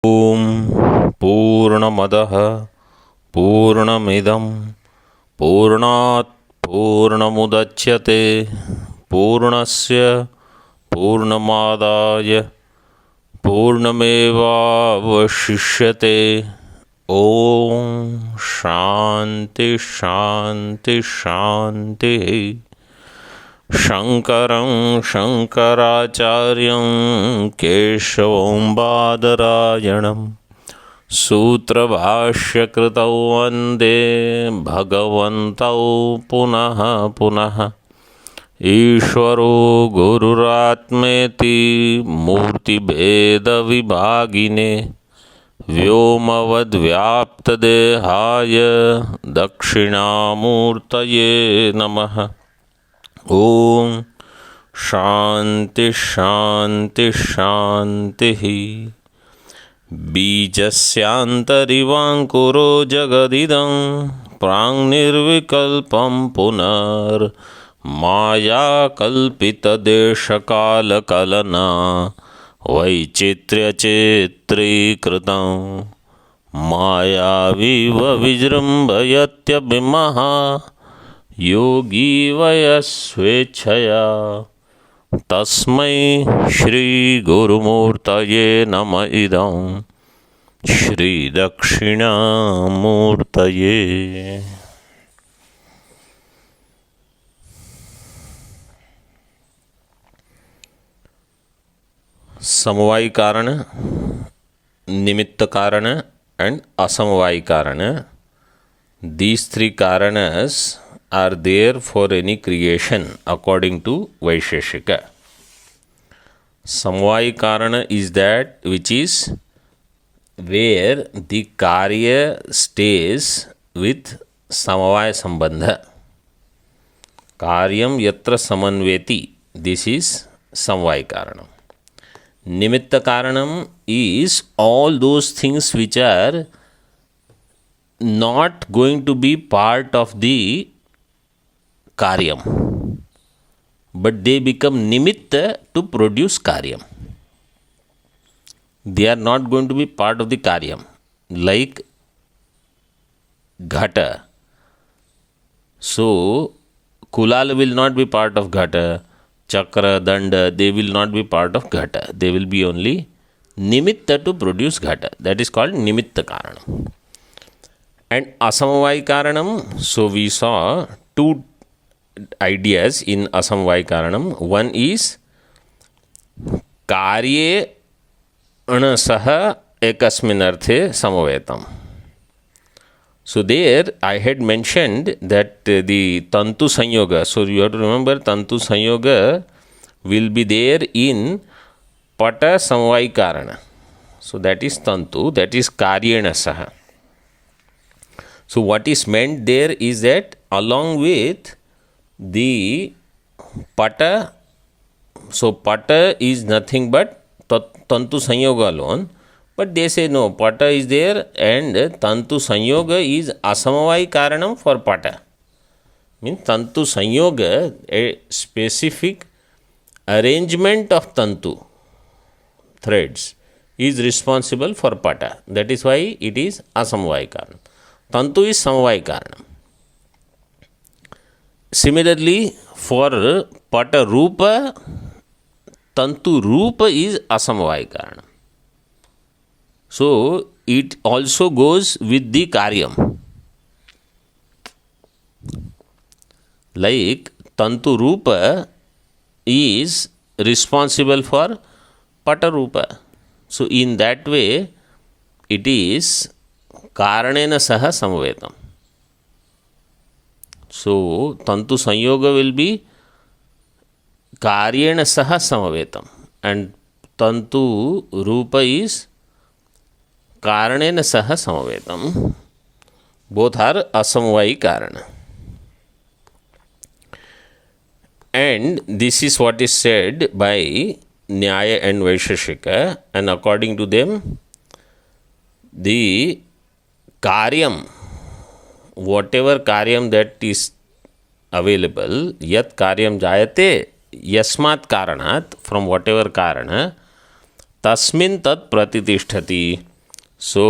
ॐ पूर्णमदः पूर्णमिदं पूर्णात् पूर्णमुदच्यते पूर्णस्य पूर्णमादाय पूर्णमेवावशिष्यते। ॐ शान्ति शान्ति शान्तिः। शङ्करं शङ्कराचार्यं केशवं बादरायणं सूत्रभाष्यकृतौ वन्दे भगवन्तौ पुनः पुनः। ईश्वरो गुरुरात्मेति मूर्तिभेदविभागिने व्योमवद्व्याप्तदेहाय दक्षिणामूर्तये नमः। ॐ शान्ति शान्ति शान्तिः। बीजस्यान्तरिवाङ्कुरो जगदिदं प्राङ्निर्विकल्पं पुनर्मायाकल्पितदेशकालकलना वैचित्र्यचित्रीकृतं मायावीव विजृम्भयत्यभिमः योगी वयस्वेच्छया। तस्मै श्रीगुरुमूर्तये नम इदं श्रीदक्षिणामूर्तये। समवायी कारण, निमित्त कारण and asamvayi karana. These three karanas are there for any creation according to Vaisheshika. Samvayi karana is that which is where the karya stays with samavaya sambandha. Karyam yatra samanveti, this is samvayi karanam. Nimitta karanam is all those things which are not going to be part of the karyam, but they become nimitta to produce karyam. They are not going to be part of the karyam, like ghata. So kulal will not be part of ghata, chakra, danda, they will not be part of ghata. They will be only nimitta to produce ghata. That is called nimitta karanam. And asamvayi karanam, so we saw two ideas in asamvayi karanam. One is karye anasaha ekasmin arthe samvetam. So there I had mentioned that the tantu sanyoga, so you have to remember tantu sanyoga will be there in pata samvayi karana. So that is tantu, that is karyena saha. So what is meant there is that along with the pata, so pata is nothing but tantu sanyoga alone. But they say no, pata is there and tantu sanyoga is asamvayi karanam for pata. Means tantu sanyoga, a specific arrangement of tantu threads is responsible for pata. That is why it is asamvayi karanam. Tantu is samvayi karanam. Similarly, for pata rupa, tantu rupa is asamvayi karanam. So it also goes with the karyam. Like tantu rupa is responsible for pata rupa. So in that way it is karanena saha samvetam. So tantu sanyoga will be karyena saha samvetam and tantu rupa is karanena saha samvetam. Both are asamvayi karana. And this is what is said by Nyaya and Vaisheshika, and according to them the karyam, whatever karyam that is available, yat karyam jayate yasmat karanat, from whatever karana, tasmin tat pratitishthati. सो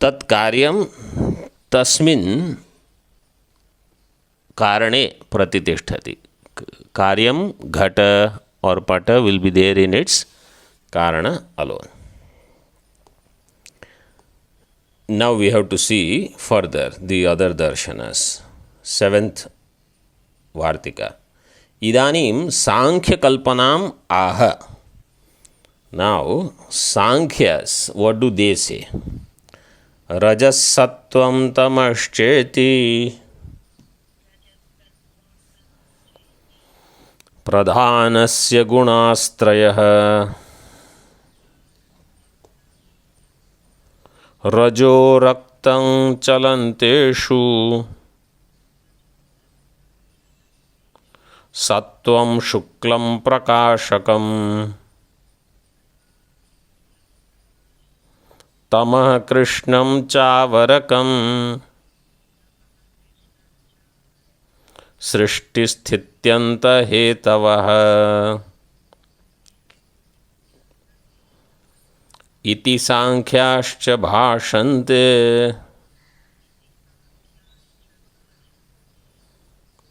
तत्कार्यं तस्मिन् कारणे प्रतिष्ठति. कार्यम घट or pata will be there in its karana alone. Now we have to see further the other darshanas. Seventh Vartika. Idanim Sankhya Kalpanam aha. Now Sankhyas, what do they say? Rajas Sattvam Tamascheti प्रधानस्य गुणास्त्रयः रजो रक्तं चलन्तेषु सत्वं शुक्लं प्रकाशकम् तमः कृष्णं चावरकम् सृष्टिस्थित्यन्तहेतवः इति सांख्याश्च भाषन्ते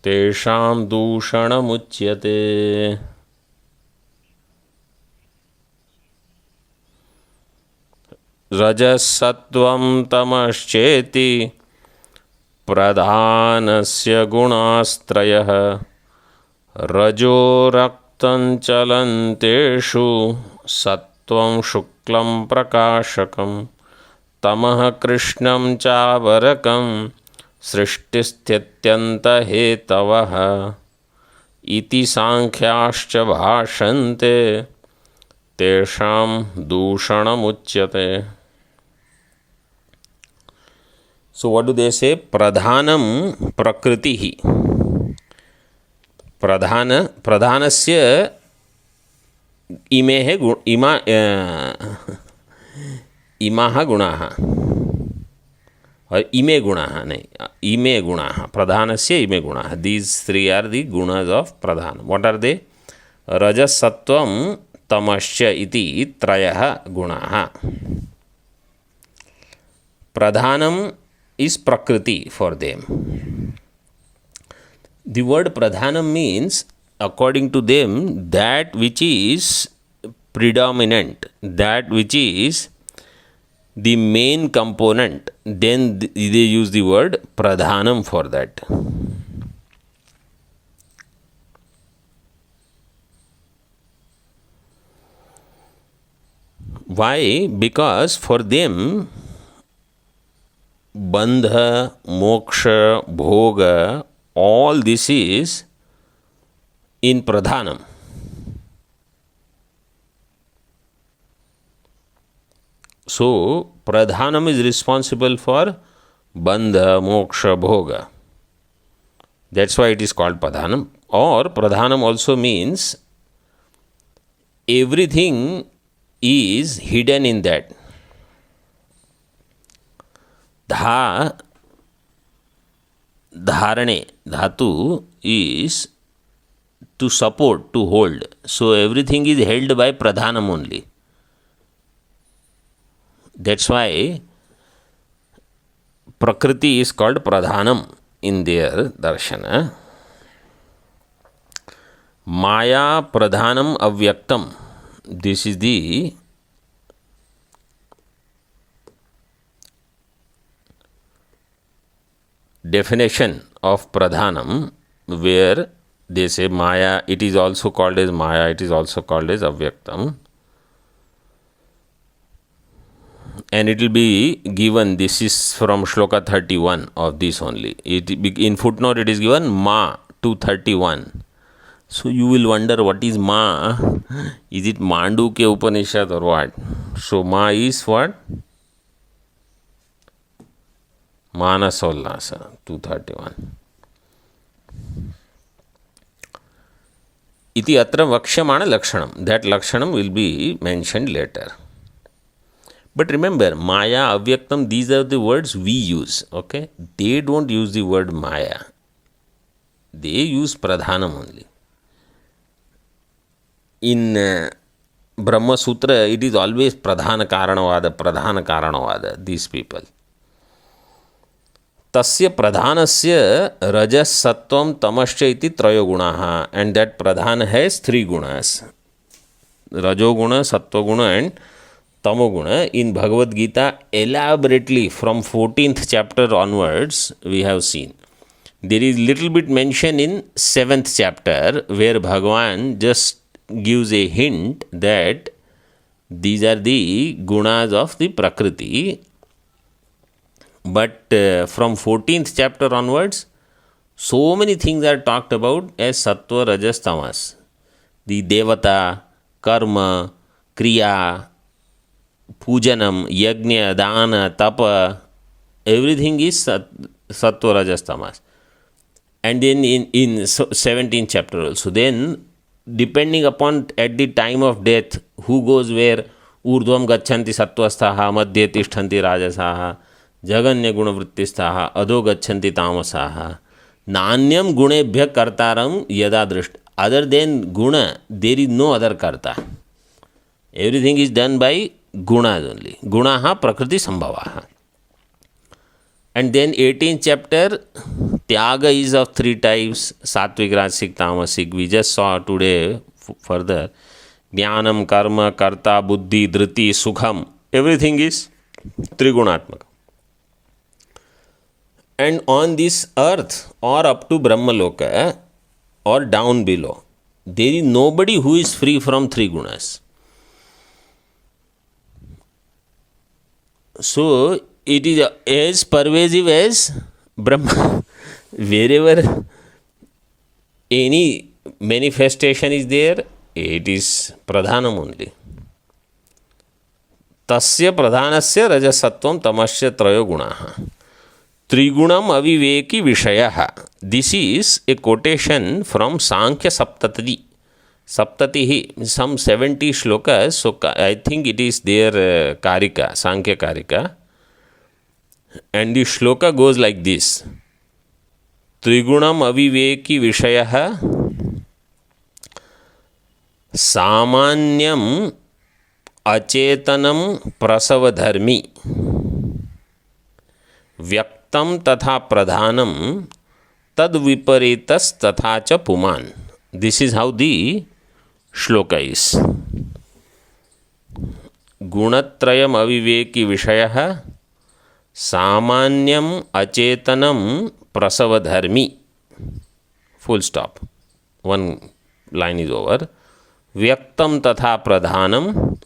तेषां दूषणमुच्यते. रजसत्वं तमश्चेति प्रधानस्य गुणास्त्रयः रजो रक्तं चलन्तेषु सत्वं शुक्लं प्रकाशकं तमः कृष्णं चावरकं सृष्टिस्थित्यन्तहेतवः इति सांख्याश्च भाषन्ते तेषां दूषणमुच्यते. So what do they say? Pradhanam prakritihi. Pradhanasya imehe imaha gunaha. Or ime gunaha. Ime gunaha. Pradhanasya ime gunaha. These three are the gunas of pradhana. What are they? Rajas sattvam tamasya iti trayaha gunaha. Pradhanam is prakriti for them. The word pradhanam means, according to them, that which is predominant, that which is the main component. Then they use the word pradhanam for that. Why? Because for them bandha, moksha, bhoga, all this is in pradhanam. So, pradhanam is responsible for bandha, moksha, bhoga. That's why it is called pradhanam. Or pradhanam also means everything is hidden in that. Dharane, dhatu is to support, to hold. So everything is held by pradhanam only. That's why prakriti is called pradhanam in their darshana. Maya pradhanam avyaktam. This is the definition of pradhanam, where they say maya, it is also called as maya, it is also called as avyaktam. And it will be given, this is from shloka 31 of this only. In footnote it is given ma 231. So you will wonder what is ma? Is it Mandukya Upanishad or what? So ma is what? Manasollasa 231. Iti atra vakshamana lakshanam. That lakshanam will be mentioned later. But remember, maya, avyaktam, these are the words we use. Okay? They don't use the word maya. They use pradhanam only. In Brahma Sutra, it is always Pradhana Karanavada, these people. Tasya pradhanasya rajas sattvam tamasya iti trayo gunaha, and that pradhana has three gunas, rajoguna, sattva and tamoguna. In Bhagavad Gita, elaborately from 14th chapter onwards, we have seen. There is little bit mention in 7th chapter where Bhagavan just gives a hint that these are the gunas of the Prakriti. But from 14th chapter onwards, so many things are talked about as Sattva, Rajas, Tamas. The Devata, Karma, Kriya, Pujanam, Yajna, Dana, Tapa, everything is Sattva, Rajas, Tamas. And then in 17th chapter also. Then, depending upon at the time of death, who goes where, Urdhvam Gachanti Sattvastaha, Madhye Tishthanti Rajasaha, Jaganya Gunavrittistaha, Adho Gachanti Tamasaha, Nanyam Gunebhya Kartaram Yada Drishta. Other than Guna, there is no other Karta. Everything is done by Gunas only. Gunaha Prakriti Sambhavaha. And then 18th chapter, Tyaga is of three types, Satvik, Rajasik, Tamasik. We just saw today further. Jnanam, Karma, Karta, Buddhi, Dhriti, Sukham. Everything is Trigunatmaka. And on this earth or up to Brahmaloka or down below, there is nobody who is free from three gunas. So, it is as pervasive as Brahma. Wherever any manifestation is there, it is pradhanam only. Tasya pradhanasya rajasattvam tamasya trayo gunaha. Trigunam aviveki vishayaha. This is a quotation from Sankhya Saptati. Saptatihi, some 70 shlokas. So I think it is their Karika, Sankhya Karika. And the shloka goes like this. Trigunam aviveki vishayaha samanyam achetanam prasavadharmi vyaktam tatha pradhanam tad viparitas tatha cha puman. This is how the shloka is. Gunatrayam aviveki vishayaha samanyam achetanam prasavadharmi. Full stop. One line is over. Vyaktam tatha pradhanam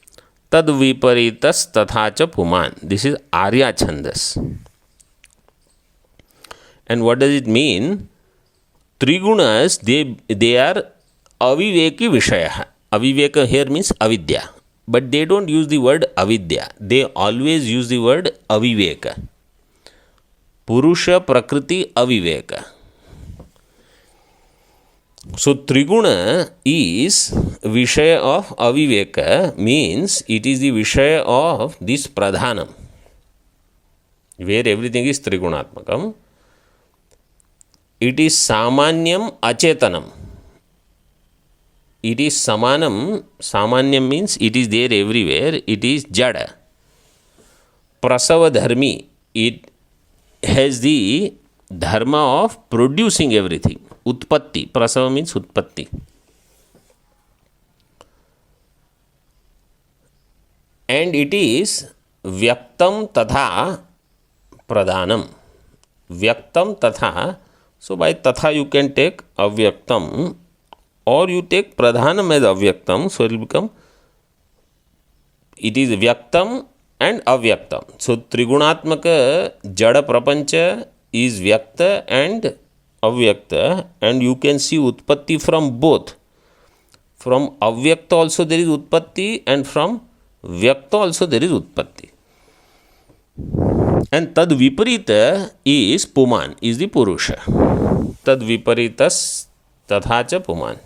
tad viparitas tatha cha puman. This is Arya Chandas. And what does it mean? Trigunas, they are aviveki vishaya. Aviveka here means avidya. But they don't use the word avidya. They always use the word aviveka. Purusha Prakriti Aviveka. So Triguna is Vishaya of Aviveka, means it is the Vishaya of this Pradhanam, where everything is Trigunatmakam. It is Samanyam Achetanam. It is Samanam. Samanyam means it is there everywhere. It is Jada. Prasava Dharmi. It has the dharma of producing everything. Utpatti. Prasava means Utpatti. And it is Vyaktam Tatha Pradhanam. Vyaktam Tatha. So by Tatha you can take Avyaktam, or you take Pradhanam as Avyaktam. So it will become, it is Vyaktam and Avyaktam. So Trigunatmaka Jada Prapancha is Vyakta and Avyakta, and you can see Utpatti from both. From Avyakta also there is Utpatti, and from Vyakta also there is Utpatti. And Tad Viparita is Puman, is the Purusha. Tad Viparitas Tathacha Puman.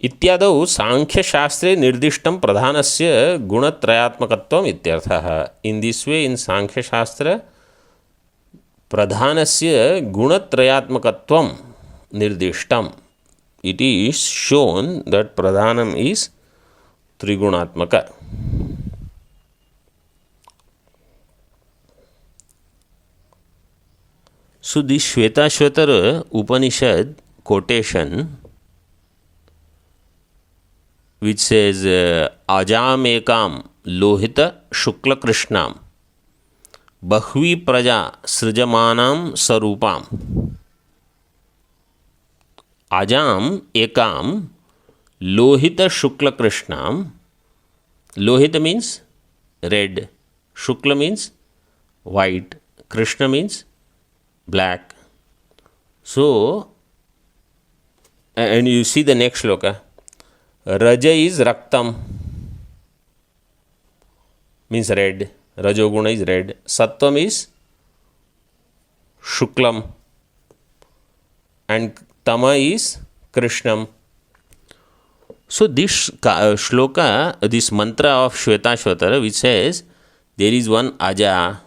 इत्यादौ सांख्य शास्त्रे निर्दिष्टम प्रधानस्य गुणत्रयात्मकत्वम इत्यर्थः. In this way इन सांख्य शास्त्र प्रधानस्य गुणत्रयात्मकत्वम निर्दिष्टम, it is shown that Pradhanam is Trigunatmaka. So this Shvetashvatara Upanishad quotation, which says Ajam Ekam Lohita Shukla Krishnam Bahvi Praja Srijamanam Sarupam. Ajam Ekam Lohita Shukla Krishnam. Lohita means red, Shukla means white, Krishna means black. So, and you see the next shloka. Raja is Raktam, means red. Rajoguna is red. Sattvam is Shuklam. And Tama is Krishnam. So this shloka, this mantra of Shvetashvatara, which says there is one Aja,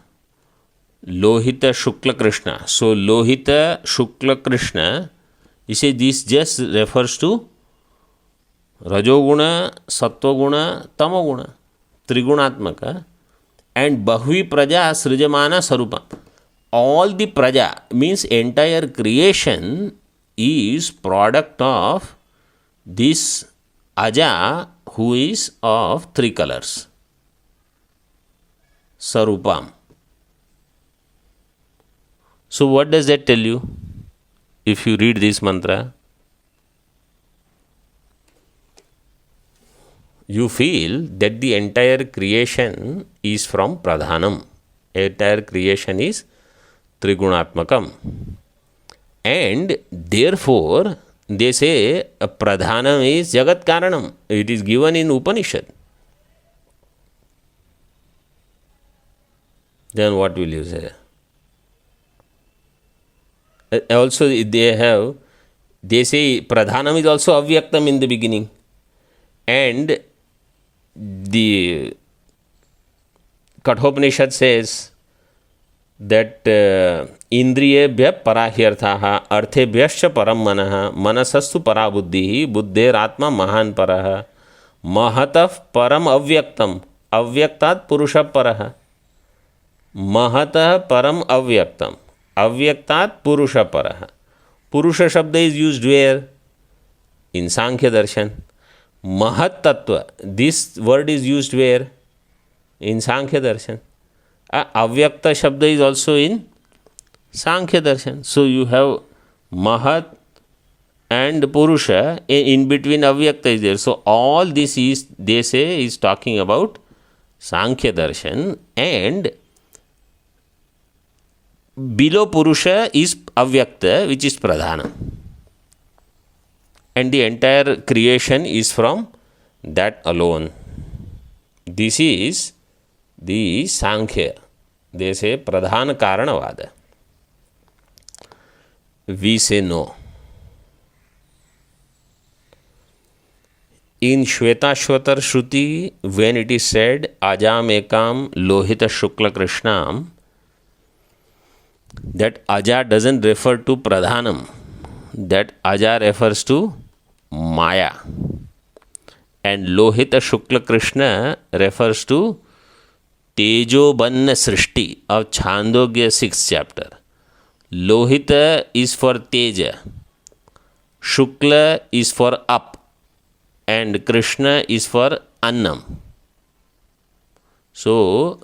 Lohita Shukla Krishna. So Lohita Shukla Krishna, you say this just refers to Rajoguna, Sattoguna, Tamoguna, Trigunatmaka, and Bahvi Praja Srijamana Sarupa. All the Praja means entire creation is product of this Aja, who is of three colors. Sarupam. So what does that tell you if you read this mantra? You feel that the entire creation is from Pradhanam. Entire creation is Trigunatmakam. And therefore, they say Pradhanam is Jagat Karanam. It is given in Upanishad. Then what will you say? Also, they say Pradhanam is also Avyaktam in the beginning. And the Kathopanishad says that Indriyebhya parahyarthaha arthebhyascha param manaha manasastu parabuddhihi buddheratma mahan paraha mahatah param avyaktam avyaktat purusha paraha mahatah param avyaktam avyaktat purusha paraha. Purusha shabda is used where? In Sankhya Darshan. Mahat Tattva, this word is used where? In Sankhya Darshan. Avyakta Shabda is also in Sankhya Darshan. So you have Mahat and Purusha, in between Avyakta is there. So all this is, they say, is talking about Sankhya Darshan, and below Purusha is Avyakta, which is Pradhana. And the entire creation is from that alone. This is the Sankhya. They say Pradhana Karanavada. We say no. In Shvetashvatar Shruti, when it is said Ajam Ekam Lohita Shukla Krishnam, that Aja doesn't refer to Pradhanam. That Aja refers to Maya. And Lohita Shukla Krishna refers to Tejo Banna Srishti of Chandogya 6th chapter. Lohita is for Teja, Shukla is for up, and Krishna is for Annam. So,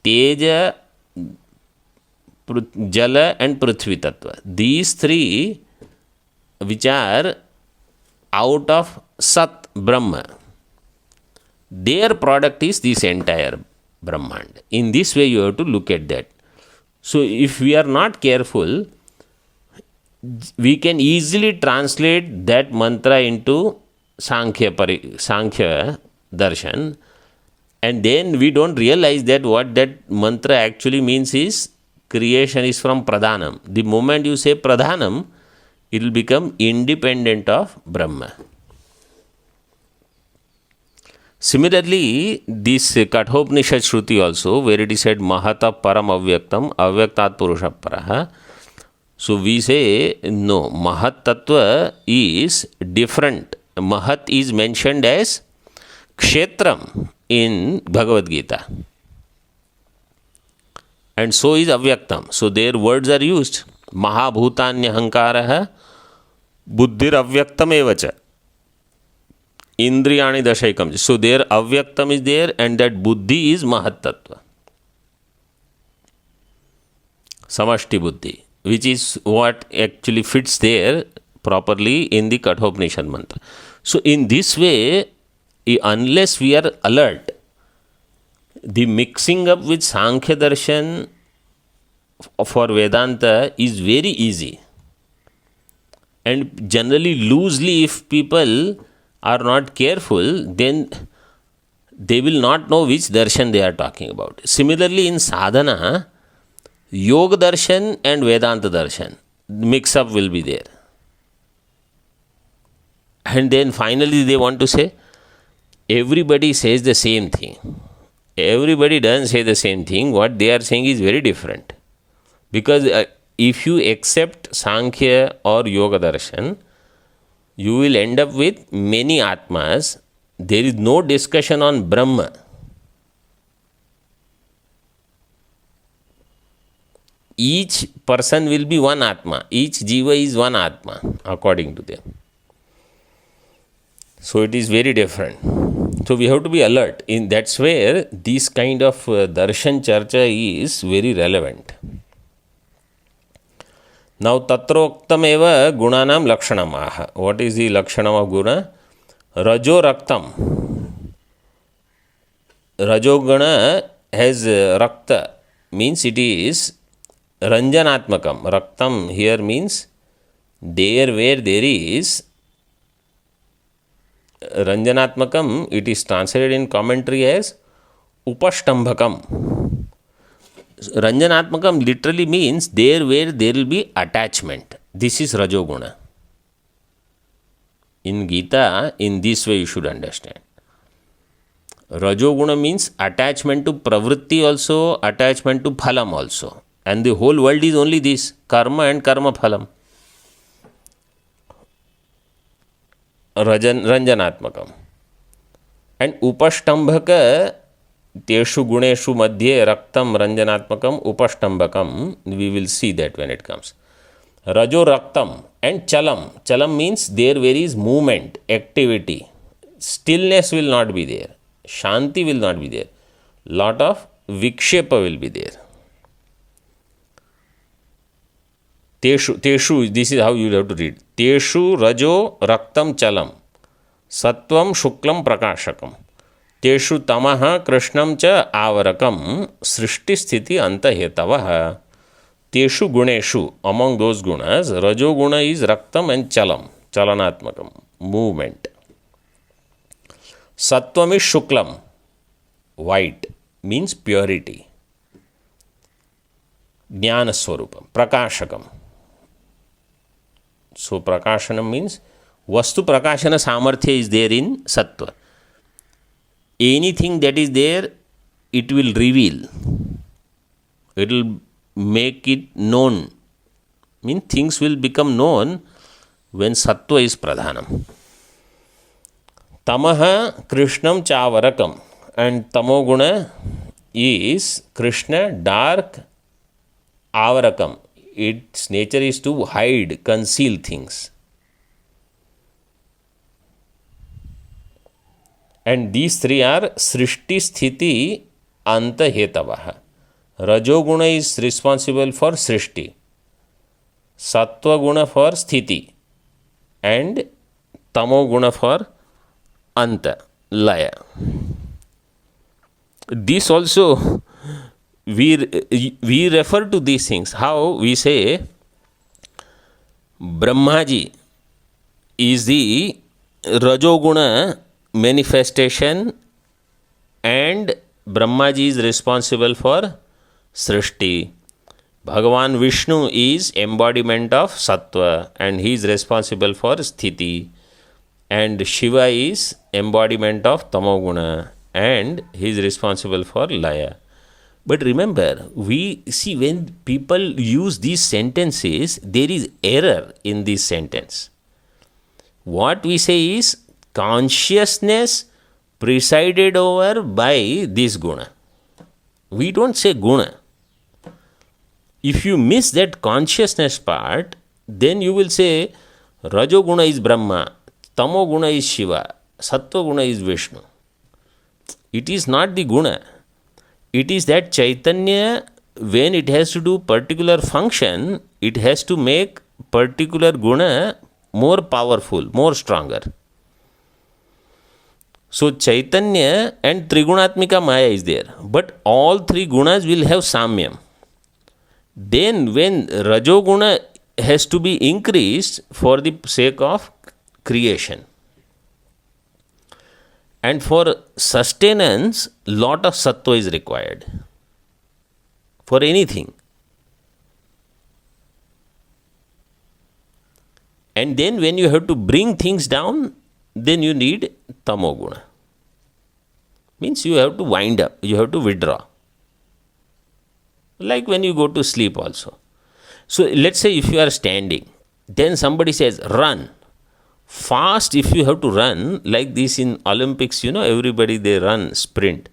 Teja, Jala and Prithvi Tattva. These three, which are out of Sat Brahma, their product is this entire Brahmand. In this way you have to look at that. So if we are not careful, we can easily translate that mantra into Sankhya Darshan, and then we don't realize that what that mantra actually means is creation is from Pradhanam. The moment you say Pradhanam, it will become independent of Brahma. Similarly, this Kathopanishad Shruti also, where it is said Mahata Param Avyaktam Avyaktat Purusha Paraha, So we say, no, Mahat Tattva is different. Mahat is mentioned as Kshetram in Bhagavad Gita. And so is Avyaktam. So their words are used. Mahabhutanya buddhir avyaktam evacha. Indriyani dashaikam. So their avyaktam is there and that buddhi is Mahat Tattva. Samashti buddhi, which is what actually fits there properly in the Kathopanishad mantra. So in this way, unless we are alert, the mixing up with Sankhya Darshan for Vedanta is very easy. And generally loosely, if people are not careful, then they will not know which darshan they are talking about. Similarly, in sadhana, Yoga darshan and Vedanta darshan, mix up will be there. And then finally they want to say, everybody says the same thing. Everybody doesn't say the same thing. What they are saying is very different. Because if you accept Sankhya or Yoga darshan, you will end up with many Atmas. There is no discussion on Brahma. Each person will be one Atma. Each Jiva is one Atma, according to them. So it is very different. So we have to be alert. That's where this kind of darshan charcha is very relevant. Now, tatroktam eva gunanam lakshanam aha. What is the lakshanam of guna? Rajo raktam. Rajo guna has rakta, means it is ranjanatmakam. Raktam here means there where there is ranjanatmakam, it is translated in commentary as upashtambhakam. Ranjanatmakam literally means there where there will be attachment. This is Rajoguna. In Gita, in this way you should understand. Rajoguna means attachment to pravritti also, attachment to phalam also. And the whole world is only this, karma and karma phalam. Ranjanatmakam. And upashtambhaka teshu guneshu madhye raktam ranjanatmakam upashtambhakam. We will see that when it comes. Rajo raktam and chalam. Chalam means there where is movement, activity. Stillness will not be there. Shanti will not be there. Lot of vikshepa will be there. Teshu, this is how you have to read. Teshu rajo raktam chalam. Sattvam shuklam prakashakam. Teshu tamaha krishnam cha avarakam. Srishti sthiti antahetavaha. Teshu guneshu. Among those gunas, rajo guna is raktam and chalam. Chalanatmakam. Movement. Sattvam is shuklam. White. Means purity. Jnana swarupam. Prakashakam. So prakashanam means vastu prakashana samarthya is there in sattva. Anything that is there, it will reveal. It will make it known. Means things will become known when sattva is pradhanam. Tamaha krishnam chavarakam. And tamoguna is Krishna dark avarakam. Its nature is to hide, conceal things. And these three are Srishti, Sthiti, Anta, Hetavaha. Rajoguna is responsible for Srishti, Sattva Guna for Sthiti, and Tamoguna for Anta, Laya. This also we refer to these things. How we say Brahmaji is the Rajoguna manifestation and Brahmaji is responsible for Srishti. Bhagavan Vishnu is embodiment of Sattva and he is responsible for Sthiti. And Shiva is embodiment of Tamoguna and he is responsible for Laya. But remember, we see when people use these sentences, there is error in this sentence. What we say is consciousness presided over by this guna. We don't say guna. If you miss that consciousness part, then you will say Rajo guna is Brahma, Tamo guna is Shiva, Sattva guna is Vishnu. It is not the guna. It is that Chaitanya, when it has to do particular function, it has to make particular guna more powerful, more stronger. So Chaitanya and Trigunatmika Maya is there, but all three gunas will have samyam. Then when Rajoguna has to be increased for the sake of creation. And for sustenance, lot of sattva is required for anything. And then when you have to bring things down, then you need tamoguna. Means you have to wind up, you have to withdraw. Like when you go to sleep also. So let's say if you are standing, then somebody says, run. Fast, if you have to run, like this in Olympics, everybody they run, sprint.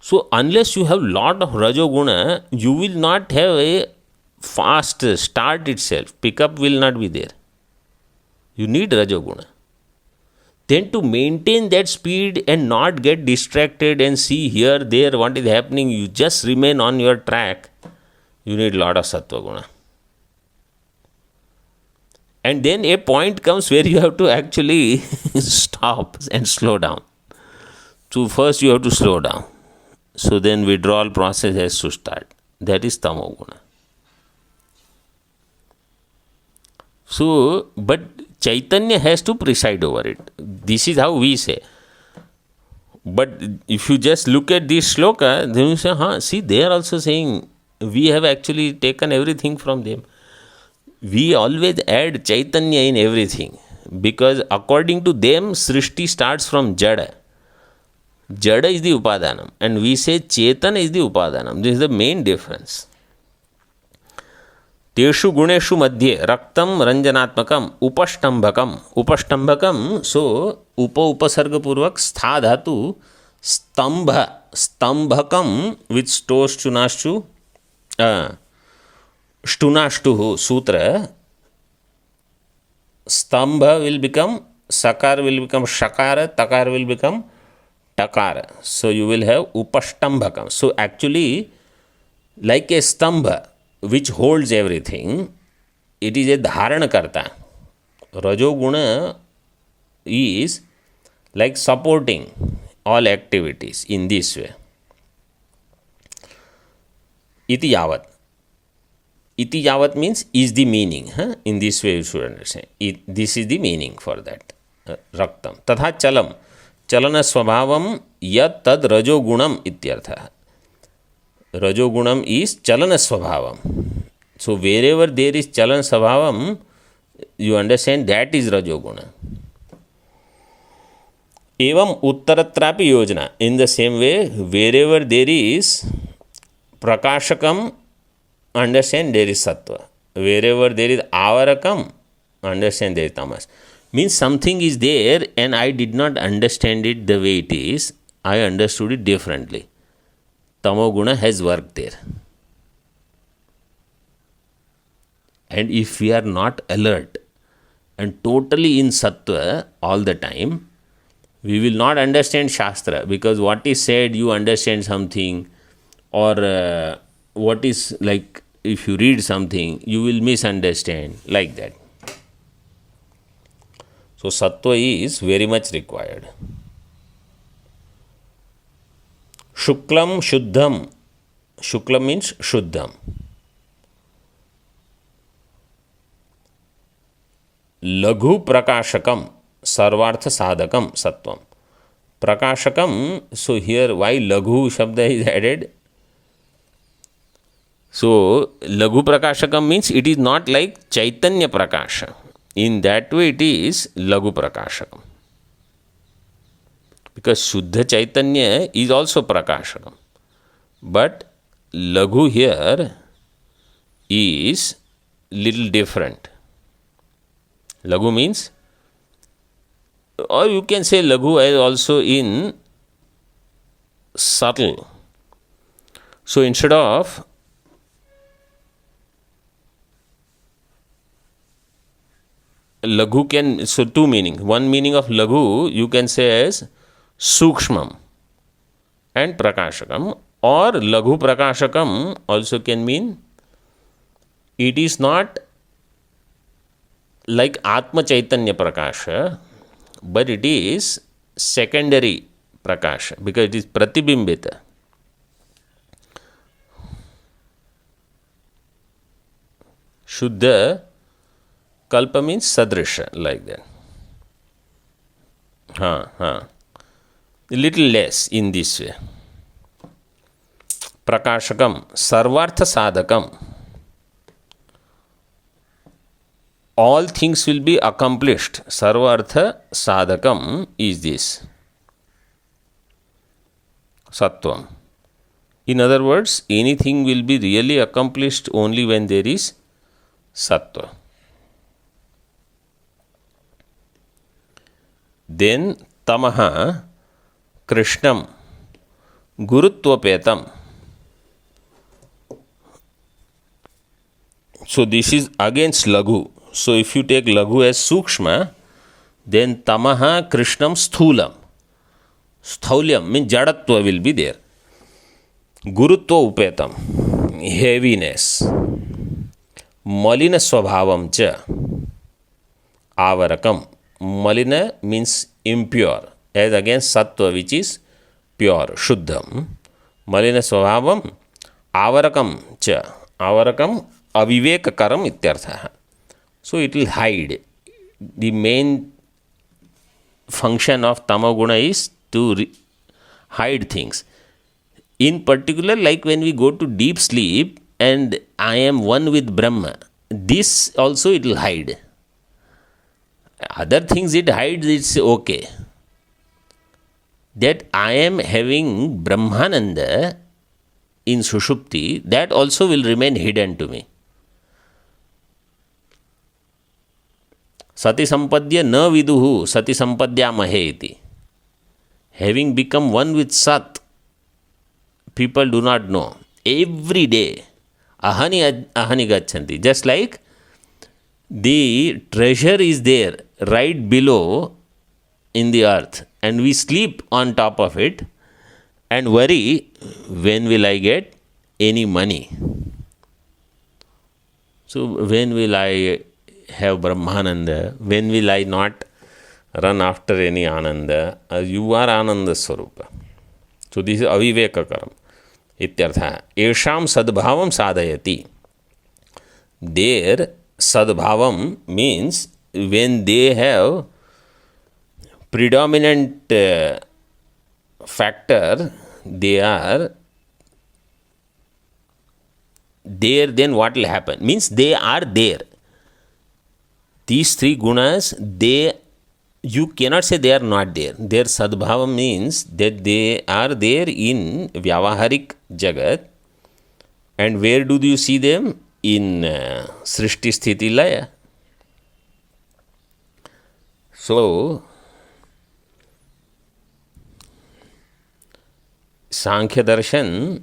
So unless you have lot of Rajoguna, you will not have a fast start itself. Pickup will not be there. You need Rajoguna. Then to maintain that speed and not get distracted and see here, there, what is happening, you just remain on your track, you need lot of Sattva Guna. And then a point comes where you have to actually stop and slow down. So first you have to slow down. So then withdrawal process has to start. That is Tamoguna. So, but Chaitanya has to preside over it. This is how we say. But if you just look at this shloka, then you say, see, they are also saying, we have actually taken everything from them. We always add Chaitanya in everything, because according to them, Srishti starts from Jada. Jada is the Upadanam, and we say Chetana is the Upadanam. This is the main difference. Teshu guneshu madhye raktam ranjanatmakam upashtambhakam. Upashtambhakam, so upasarga purvak stha dhatu stambha. Stambhakam with stoshtunashtu shtunashtuhu sutra. Stambha will become sakar, will become shakara, takar will become takara. So you will have upashtambhakam. So actually, like a stambha which holds everything, it is a dharanakarta. Rajoguna is like supporting all activities in this way. Iti yavat. Iti yavat means is the meaning. In this way you should understand. This is the meaning for that. Raktam. Tatha chalam. Chalana swabhavam yat tad rajogunam ityartha. Rajogunam is chalana swabhavam. So wherever there is chalana swabhavam, you understand that is rajoguna. Evam uttaratrapi yojana. In the same way, wherever there is prakashakam, understand there is sattva. Wherever there is avarakam, understand there is tamas. Means something is there and I did not understand it the way it is. I understood it differently. Tamoguna has worked there. And if we are not alert and totally in sattva all the time, we will not understand Shastra, because what is said, you understand something, or what is like, if you read something, you will misunderstand, like that. So sattva is very much required. Shuklam shuddham. Shuklam means shuddham. Laghu prakashakam. Sarvartha sadhakam sattvam. Prakashakam. So here why laghu shabda is added? So laghu prakashakam means it is not like Chaitanya prakasha. In that way it is laghu prakashakam. Because Shuddha Chaitanya is also prakashakam. but laghu here is little different. Laghu means, or you can say laghu as also in subtle. So instead of laghu can, so two meanings. One meaning of laghu you can say as sukshmam and prakashakam, or laghu prakashakam also can mean it is not like Atma Chaitanya Prakasha, but it is secondary Prakasha because it is Pratibimbita. Shuddha Kalpa means Sadrisha, like that. A little less in this way. Prakashakam, Sarvartha Sadhakam. All things will be accomplished. Sarvartha Sadhakam is this. Sattvam. In other words, anything will be really accomplished only when there is Sattva. Then Tamaha Krishnam Gurutvapetam. So this is against Laghu. So if you take Laghu as Sukshma, then Tamaha Krishnam Sthulam. Sthulyam means Jadatva will be there. Gurutva Upetam, heaviness. Malina Swabhavam cha. Avarakam. Malina means impure, as against Sattva, which is pure, Shuddham. Malina Swabhavam, Avarakam cha. Avarakam avivekakaram ityartha. So it will hide. The main function of tamaguna is to hide things. In particular, like when we go to deep sleep and I am one with Brahma, this also it will hide. Other things it hides, it's okay. That I am having Brahmananda in Sushupti, that also will remain hidden to me. Sati sampadya na viduhu sati sampadhyamahe iti. Having become one with Sat, people do not know. Every day, ahani gachanti. Just like the treasure is there right below in the earth and we sleep on top of it and worry, when will I get any money? So when will I have Brahmananda? When will I not run after any Ananda? You are Ananda Swarupa. So this is Avivekakaram. Ityartha. Esham sadbhavam sadhayati. Their sadbhavam means when they have predominant factor, they are there, then what will happen? Means they are there. These three gunas, you cannot say they are not there. Their sadbhava means that they are there in Vyavaharik Jagat. And where do you see them? In Srishti Sthiti Laya. So, Sankhya Darshan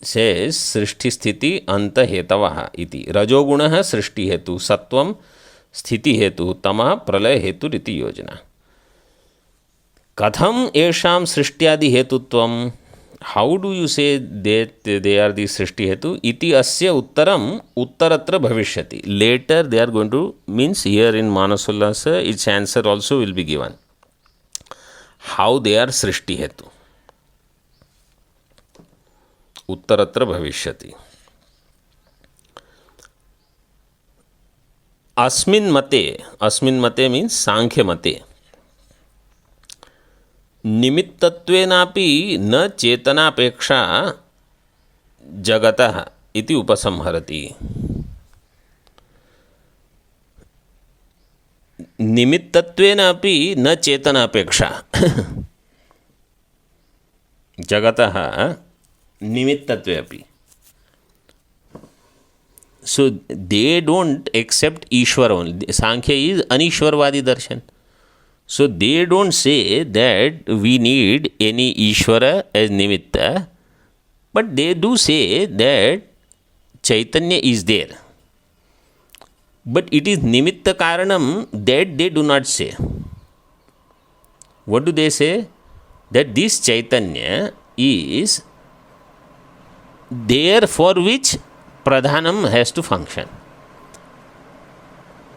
says Srishti Sthiti Anta Hetavaha iti. Rajogunaha Srishti Hetu Sattvam Sthiti Hetu Tama Pralaya Hetu Riti Yojana. Katham Esham Srishtyadi Hetutvam. How do you say that they are the Srishti Hetu? Iti Asya Uttaram Uttaratra Bhavishyati. Later they are going to, means here in Manasollasa, its answer also will be given. How they are Srishti Hetu. Uttaratra Bhavishyati. Asmin mate means Sankhya mate. निमित्तत्वेनापि न चेतनापेक्षा जगतः इति उपसंहरति. निमित्तत्वेनापि न चेतनापेक्षा जगतः निमित्तत्वे अपि. So they don't accept Ishwar only. Sankhya is Anishwarvadi darshan. So they don't say that we need any Ishvara as nimitta, but they do say that Chaitanya is there. But it is nimitta karanam that they do not say. What do they say? That this Chaitanya is there for which pradhanam has to function.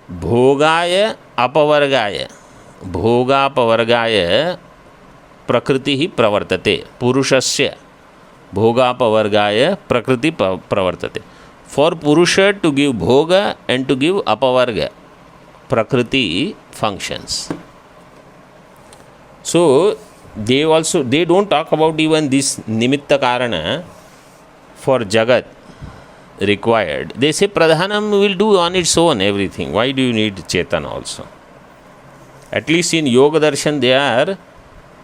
Bhogaya apavargaya. भोगापवर्गाय प्रकृति ही प्रवर्तते. पुरुषस्य भोगापवर्गाय प्रकृति प्रवर्तते. For पुरुष to give भोग and to give अपवर्ग, prakriti functions. So they don't talk about even this nimitta karana for jagat required. They say pradhanam will do on its own everything. Why do you need Chetana also? At least in Yoga Darshan they are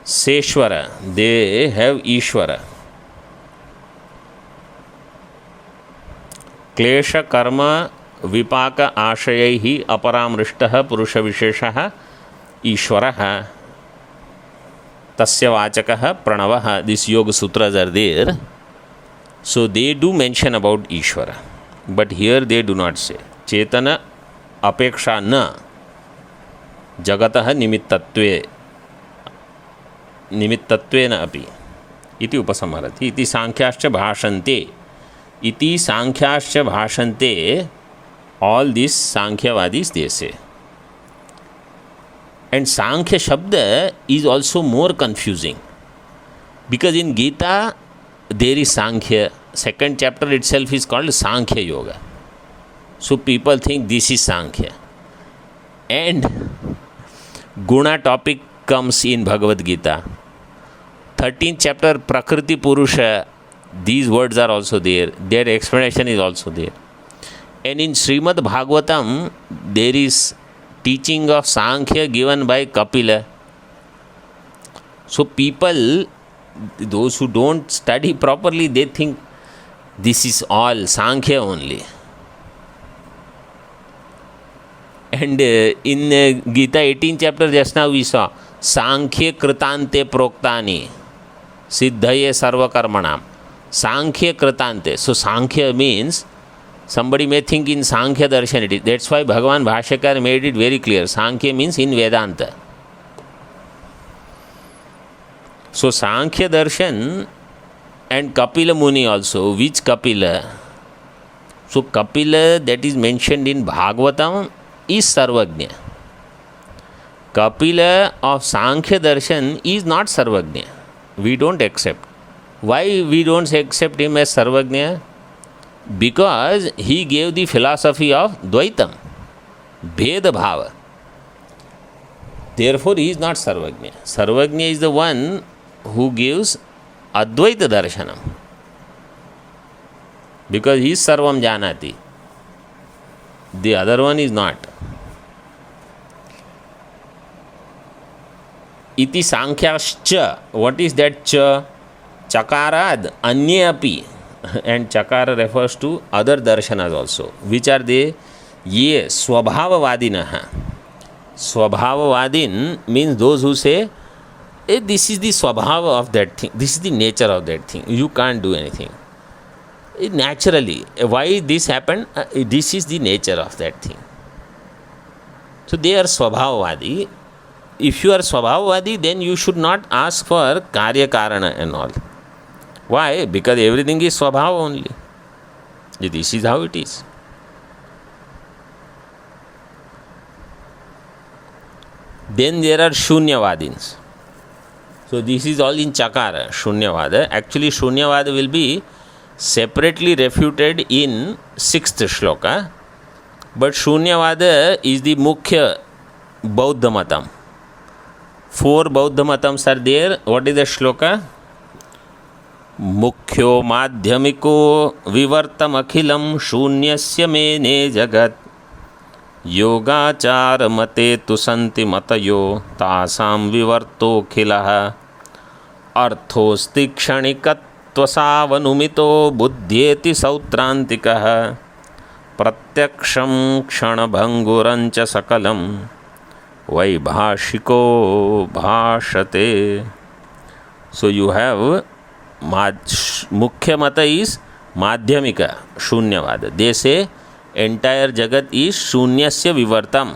Seshwara, they have Ishwara. Klesha karma vipaka ashayaihi aparamrishtah purusha visheshah Ishwarah tasya vachakah pranavah. These Yoga Sutras are there. So they do mention about Ishwara. But here they do not say. Chetana apeksha na जगतः निमित्तत्वेन अपि इति उपसंहरति. इति सांख्याश्च भाषन्ते. इति सांख्याश्च भाषन्ते. All these Sankhyawadis they say. And Sankhya Shabda is also more confusing. Because in Gita there is Sankhya. Second chapter itself is called Sankhya Yoga. So people think this is Sankhya. And Guna topic comes in Bhagavad Gita. 13th chapter Prakriti Purusha, these words are also there. Their explanation is also there. And in Srimad Bhagavatam, there is teaching of Sankhya given by Kapila. So people, those who don't study properly, they think this is all Sankhya only. And in Gita 18th chapter, just now we saw Sankhya Kritante Proktani Siddhaye Sarva Karmanam. Sankhya Kritante. So Sankhya means, somebody may think in Sankhya Darshan it is. That's why Bhagavan Bhashyakar made it very clear. Sankhya means in Vedanta. So Sankhya Darshan and Kapila Muni also. Which Kapila? So Kapila that is mentioned in Bhagavatam is Sarvagnya. Kapila of Sankhya Darshan is not Sarvagnya. We don't accept. Why we don't accept him as Sarvagnya? Because he gave the philosophy of Dvaitam, Bheda Bhava. Therefore he is not Sarvagnya. Sarvagnya is the one who gives Advaita Darshanam. Because he is Sarvam Janati. The other one is not. Iti Sankhyaschya. What is that cha? Chakarad anya api. And Chakara refers to other darshanas also. Which are they? Ye Swabhavavadinaha. Swabhavavadin means those who say, this is the Swabhava of that thing. This is the nature of that thing. You can't do anything. Naturally. Why this happened? This is the nature of that thing. So they are Swabhavavadi. If you are Swabhavavadi, then you should not ask for Karya Karana and all. Why? Because everything is Swabhava only. This is how it is. Then there are Shunyavadins. So this is all in Chakara, Shunyavada. Actually Shunyavada will be separately refuted in 6th shloka. But Shunyavada is the Mukhya Bauddha Matam. 4 Bauddha Matams are there. What is the shloka? Mukhyo madhyamiko vivartam akhilam shunyasya mene jagat yogachara mate tu santi matayo tasam vivarto khilaha arthosti kshanikatva त्वसावनुमितो बुद्ध्येति सौत्रान्तिकः प्रत्यक्षं क्षणभङ्गुरञ्च सकलं वैभाषिको भाषते. So you have मुख्य मत is माध्यमिक शून्यवाद. दे से entire जगत is शून्यस्य विवर्तम.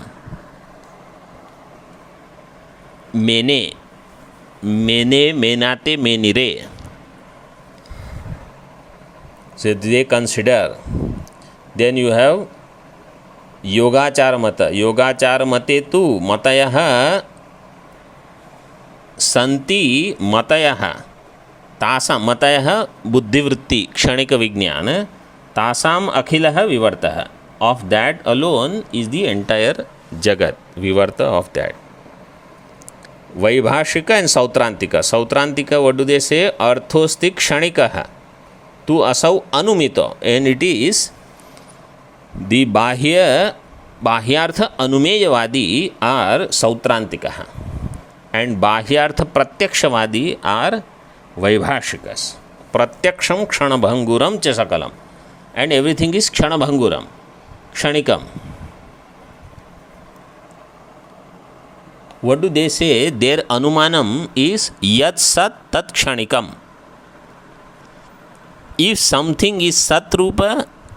मेने मेने मेनाते मेनिरे. So they consider. Then you have योगाचार मत. योगाचार मते तु मतयः सन्ति. मतयः तासां मतयः बुद्धिवृत्ति क्षणिक विज्ञान तासाम अखिलः विवर्तः. Of that alone is the entire जगत. विवर्त of that. Vaibhashika and Sautrantika. Sautrantika what do they say? अर्थोस्ति क्षणिकः तु असौ अनुमितो. एंड इट इज द बाह्यार्थ अनुमेयवादी आर सौत्रांतिकः एंड बाह्यार्थ प्रत्यक्षवादी आर वैभाषिकस. प्रत्यक्षम क्षणभंगुरम च सकलम एंड एवरीथिंग इज क्षणभंगुरम क्षणिकम. What do they say? There अनुमानम is यत् सत् तत् क्षणिकम. इफ समथिंग इज सत् रूप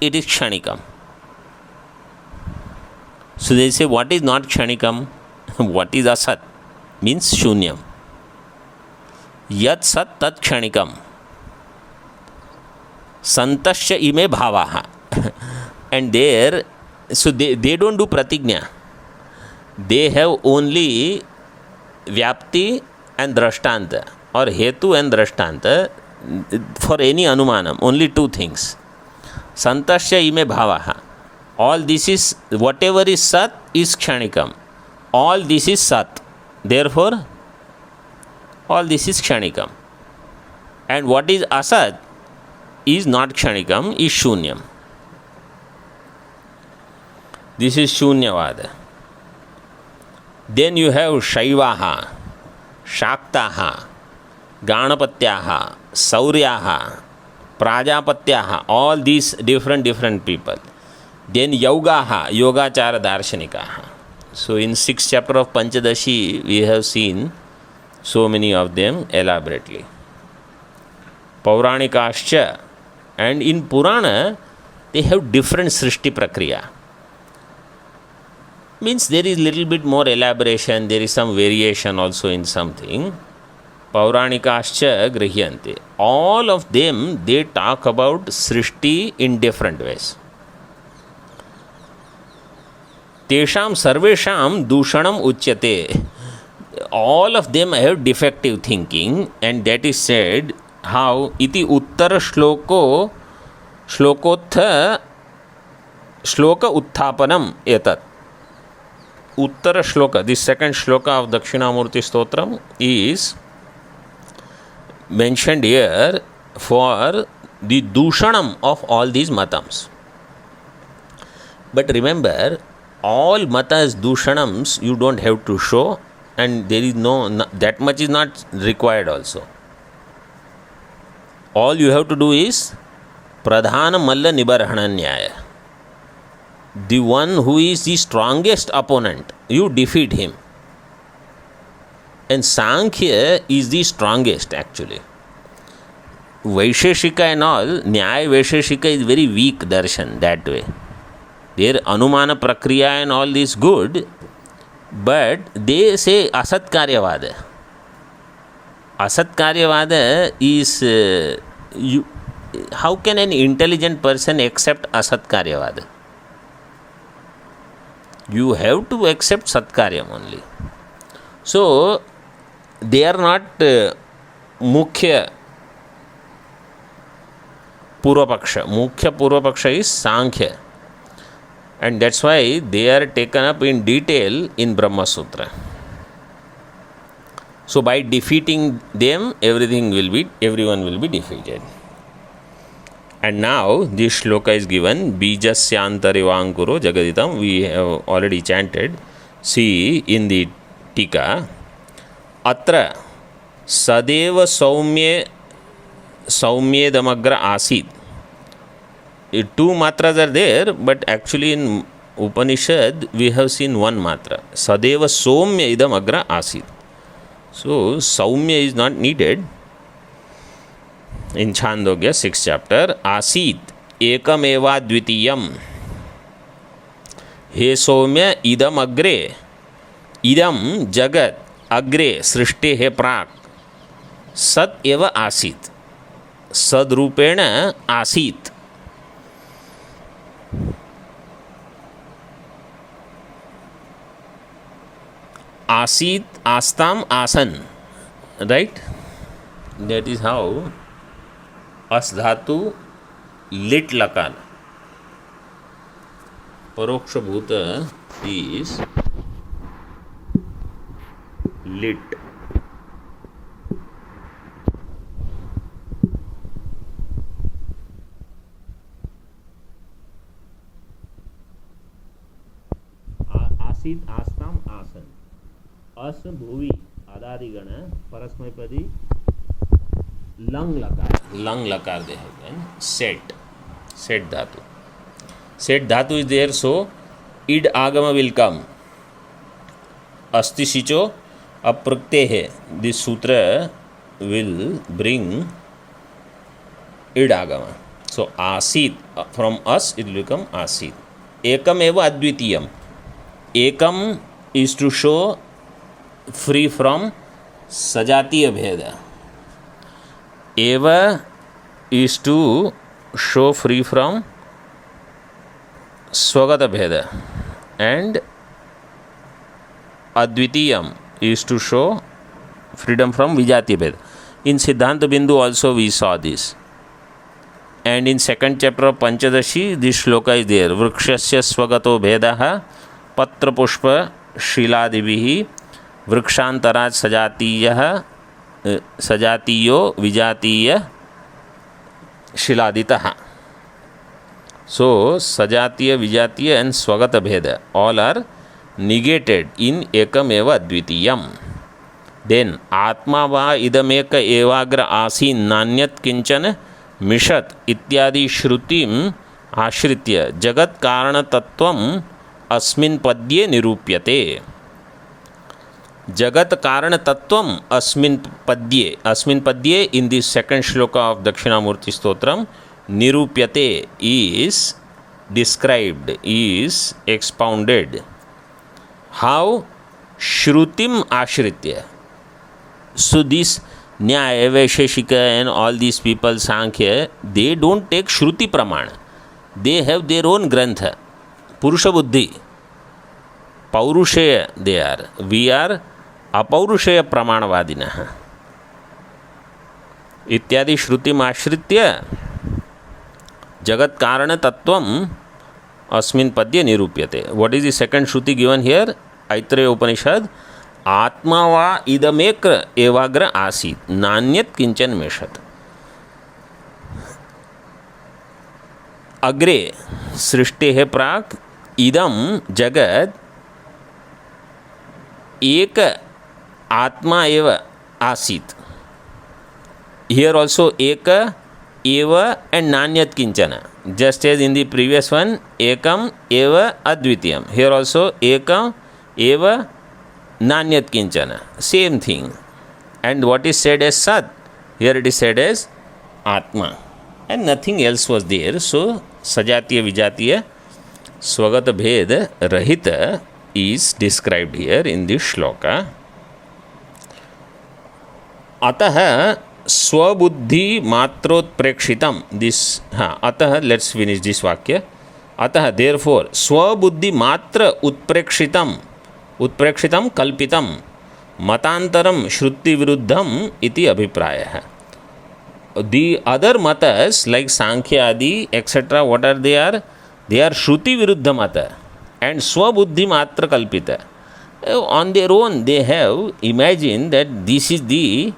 इट इज क्षणिकम. So they say what is not kshanikam, what is asat, means shunyam. Yat sat tat kshanikam. Santasya ime bhavaha. And there, so they don't do pratignya. They have only vyapti and drashtanta or hetu and drashtanta for any anumanam. Only two things. Santasya ime bhavaha. All this is, whatever is sat is kshanikam. All this is sat. Therefore, all this is kshanikam. And what is asat is not kshanikam, is shunyam. This is shunyavada. Then you have shaivaha, shaktaha, ganapatyaha, sauryaha, prajapatyaha. All these different people. Then yogaha, yogachara darshanikaha. So in 6th chapter of Panchadashi we have seen so many of them elaborately. Pauranikascha. And in Purana they have different srishti prakriya. Means there is little bit more elaboration, there is some variation also in something. Pauranikascha grihyanti. All of them they talk about srishti in different ways. तेषां सर्वेषां दूषणम उच्यते. All of them have defective thinking and that is said how iti उत्तर श्लोको श्लोकोत्थ श्लोक उत्थापनम एतत्. उत्तर shloka, this second shloka of Dakshinamurti Stotram is mentioned here for the dushanam of all these matams. But remember, all matas dushanams you don't have to show, and there is no that much is not required also. All you have to do is pradhana malla nibarhana nyaya. The one who is the strongest opponent, you defeat him. And Sankhya is the strongest actually. Vaisheshika and all, Nyaya Vaisheshika is very weak darshan that way. Their Anumana Prakriya and all is good, but they say Asat Karyavada. Asat Karyavada is, how can an intelligent person accept Asat Karyavada? You have to accept Satkaryam only. So, they are not Mukhya Purvapaksha. Mukhya Purvapaksha is Sankhya. And that's why they are taken up in detail in Brahma Sutra. So by defeating them, everyone will be defeated. And now this shloka is given, Bijasyantarivangkuro Jagaditam. We have already chanted. See in the Tika, Atra Sadeva Saumye Saumyedamagra Asid. Two matras are there, but actually in Upanishad we have seen one matra. Sadeva Somya idam agra Asid. So Saumya is not needed. In Chandogya 6th chapter, Asid Ekameva Dvitiyam. He Somya idam agre. Idam Jagat Agre Srishte he Prak. Sat eva Asit. Sadrupena Asit. Asit, Astam, Asan. Right? That is how As Dhatu lit lakar. Paroksha Bhuta is lit. Asit, Astam, Asan. As Bhuvi Adadigan Parasmaipadi Lung lakar they have then set dhatu. Set dhatu is there, so id agama will come. Asti shicho apraktehe. This sutra will bring id agama. So asit, from us it will become asit. Ekam eva advitiyam. Ekam is to show free from sajatiya bheda. Eva is to show free from swagata bheda, and advitiyam is to show freedom from vijatiya bheda. In Siddhanta Bindu also we saw this, and in 2nd chapter of Panchadashi this shloka is there. Vrikshasya swagato bhedaha patra pushpa shiladivihi वृक्षांतराज सजातीयो विजातीय शिलादितः. So सजातीय विजातीय and स्वगत भेद all are negated in ekam eva advitiyam. Then आत्मा वा इदमेक एवाग्र आसीन नान्यत किंचन मिषत इत्यादि श्रुतिम आश्रित्य जगत कारण तत्वम अस्मिन् पद्ये निरूप्यते. Jagat Karana Tattvam Asmin Padye in the 2nd shloka of Dakshinamurti Stotram Nirupyate is described, is expounded. How? Shrutim Ashritya. So this Nyaya, Vaisheshika and all these people, Sankhya, they don't take Shruti Pramana. They have their own Grantha. Purusha Buddhi. Paurusheya they are. We are अपौरुषेय प्रमाणवादिनः. इत्यादि श्रुतिम आश्रित्य जगत कारण तत्वम अस्मिन् पद्ये निरूप्यते. What is the second shruti given here? Aitareya Upanishad. आत्मा वा इदमेक एवाग्र आसीत् नान्यत किंचन मेषत. अग्रे सृष्टेः प्राक् इदं जगत् एक आत्मा एव आसीत. Here also eka eva and nanyat kinchana. Just as in the previous one, ekam eva advitiyam. Here also ekam eva nanyat kinchana. Same thing. And what is said as sat, here it is said as atma. And nothing else was there. So sajatiya vijatiya swagata bhed rahita is described here in this shloka. Atah स्वबुद्धि मात्रोत्प्रेक्षितम. This अतः let's finish this वाक्य. अतः therefore स्वबुद्धि मात्र उत्प्रेक्षितम कल्पितम मतांतरम श्रुति विरुद्धम इति अभिप्रायः. The other matas like Sankhya Adi etc. what are they are? They are Shruti Viruddha mata and Swabuddhi Matra Kalpita. On their own they have imagined that this is the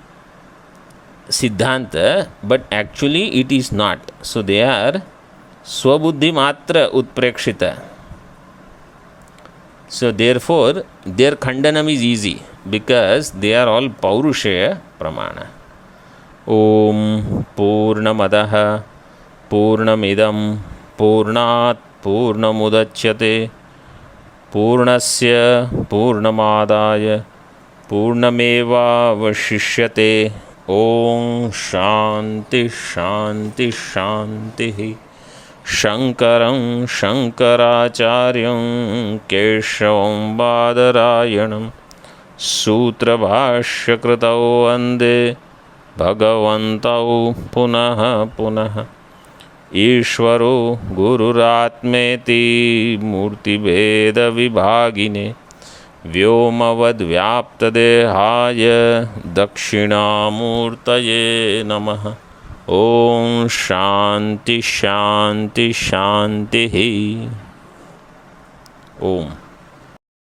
Siddhanta, but actually it is not. So they are Swabuddhi Matra Utprekshita. So therefore their Khandanam is easy because they are all Paurushaya Pramana. ओम पूर्णमदः पूर्णमिदं पूर्णात् पूर्णमुदच्यते पूर्णस्य पूर्णमादाय पूर्णमेवावशिष्यते। ओम शांति शांति शांति। शंकरं शंकराचार्यं केशवं बादरायणं सूत्रभाष्यकृतौ वन्दे भगवन्तौ पुनः पुनः। ईश्वरो गुरुरात्मेति मूर्तिभेदविभागिने व्योमवद्व्याप्तदेहाय दक्षिणामूर्तये नमः। ओम शांति शांति शांति। ओम।